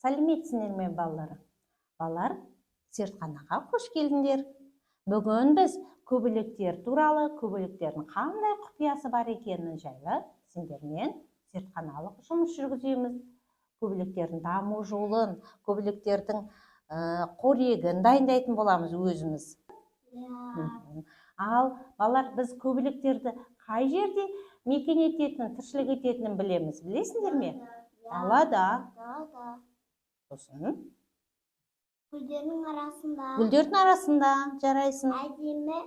Сәлеметсіңдер ме балалар? Балалар, зертханаға қош келдіңдер. Бүгін біз көбелектер туралы, көбелектердің қандай құпиясы бар екенін жайлы сендермен зертханалық жұмыс жүргіземіз. Көбелектердің даму жолын, көбелектердің қорегін дайындайтын боламыз өзіміз. Ал балалар, біз көбелектерді қай жерде мекен ететінін, тіршілік ететінін білеміз. Білесіңдер ме? Далада. Сосын гүлдердің арасында. Гүлдердің арасында жарайсың. Әдемі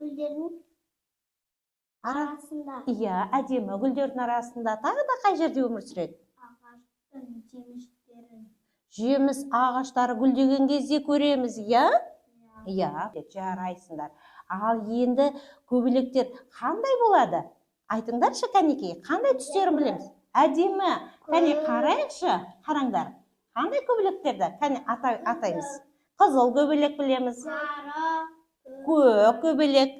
гүлдердің арасында. Иә, әдемі гүлдердің арасында. Тағы да қай жерде өмір сүреді? Ағаштың жемістерін. Жеміс ағаштары гүлдеген кезде көреміз, иә? Иә, жарайсыңдар. Ал енді көбелектер қандай болады? Айтыңдаршы, кәнекей, қандай түстерін білеміз? Әдемі. Кәне қарайықшы, қараңдар. Қандай көбелектерді? Кәне атаймыз. Қызыл көбелек білеміз. Сары, Көк көбелек.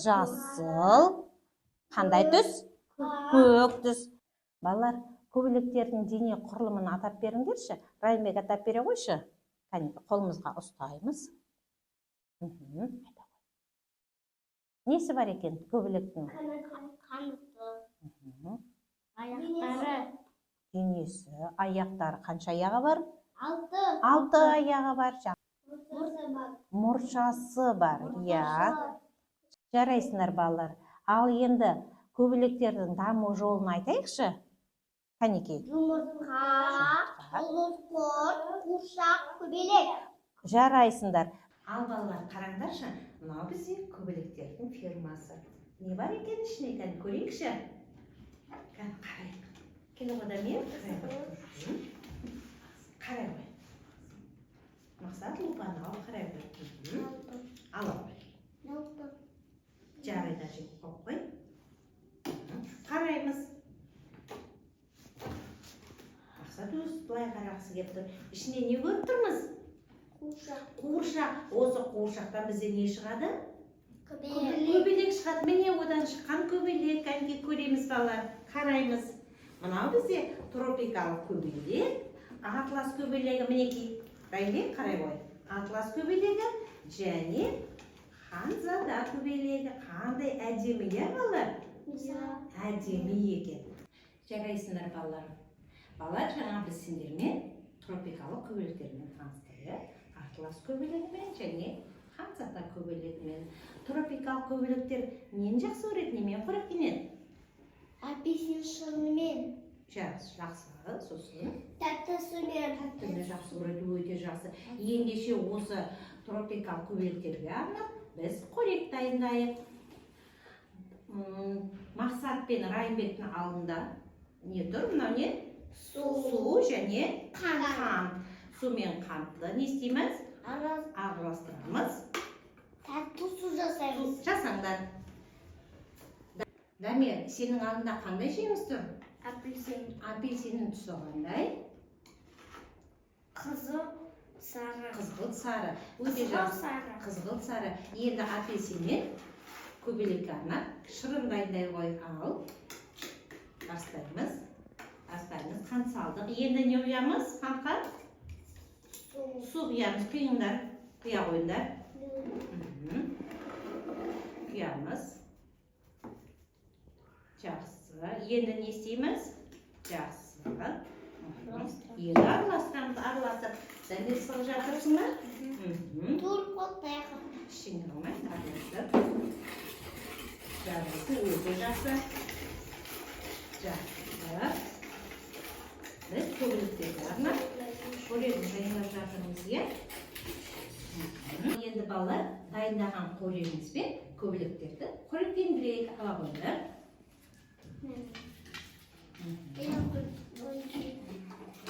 Жасыл. Қандай түс? Көк түс. Балалар, көбелектердің дене құрылымын атап беріңдерші. Райымбек атап бере қойшы. Кәне қолымызға ұстаймыз. Несі бар екен көбелектің? қанықты, аяқтары, Денесі, аяқтары, қанша аяғы бар? 6 аяғы бар. Мұршасы бар. Иә. Жарайсыңдар балалар. Ал енді көбелектердің даму жолын айтайықшы. Кәнекей. Жұмыртқа, ұлысқыр, қуыршақ, көбелек. Жарайсыңдар. Ал балалар, қараңдаршы, мынау бізде көбелектердің фермасы. Не бар екен ішіне, кәне көрейікші? Кәне қарайық. Келе қода мен? Қарай қой. Мақсат лупаны ал, қарай қой. Ал қой. Жарайда жеп қой. Қараймыз. Мақсат өз былай қарағысы кеп тұр. Ішіне не көріп тұрмыз? Қуыршақ. Осы қуыршақтан бізде не шығады? Көбелек шығады. Міне одан шыққан көбелек. Кәнекей көреміз балалар. Қараймыз. Мынау бізде тропикалық көбелек. Атлас көбелегі мінекей. Райымбек, қарай қой. Атлас көбелегі және ханзада көбелегі. Қандай әдемі, иә балалар? Әдемі екен. Жарайсыңдар балалар. Балалар, жаңа біз сендермен тропикалық көбелектермен таныстырдық. Атлас көбелегімен және ханзада көбелегімен. Тропикалық көбелектер нені жақсы көреді, немен қоректенеді? Апельсин шырынымен. Жақсы, сосын Тәтті сумен. тәттіні жақсы көреді, өте жақсы. Ендеше осы тропикалық көбелектерге арнап біз қорек дайындайық. Мақсат пен Райымбектің алдында не тұр? Мынау не? Су және қант. Су мен қантты не істейміз? Араластырамыз. Тәтті су жасаймыз. Жасаңдар. Дамир, сенің алдында қандай жеміс тұр? Апельсин. Апельсиннің түсі қандай? Қызыл, сары. Қызғылт сары. Өте жақсы. Қызғылт сары. Енді апельсиннен көбелекке арнап шырын дайындай қой. Ал. Бастаймыз. Қант салдық. Енді не құямыз? Қантқа? Су құямыз. Құйыңдар. Құя қойыңдар. Құямыз. Жақсы. Енді не істейміз? Жақсы. Енді араласып. Сәндер сылы жатырсың ба? Тұр қоқтайық. Ішіңе алмай, араласып. Жақсы, өте жақсы. Жақсы. Біз көбелектерді арнап, қорегін дайындап жатырмыз, иә? Енді балалар дайындаған қорегімізбен көбелектерді қоректендірейік. Ала қойыңдар.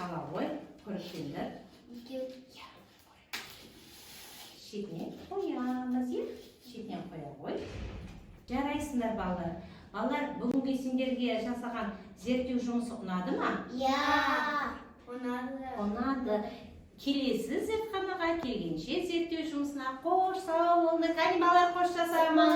Ала қой, қоректендір. Шетіне қоямыз, е? Шетінен қоя қой. Жарайсыңдар балалар. Балалар, бүгінгі сендерге жасаған зерттеу жұмысы ұнады ма? Иә. Ұнады. Келесі зертханаға келгенше зерттеу жұмысына қош, сау болыңдар. Кәне балалар, қош жасаймыз.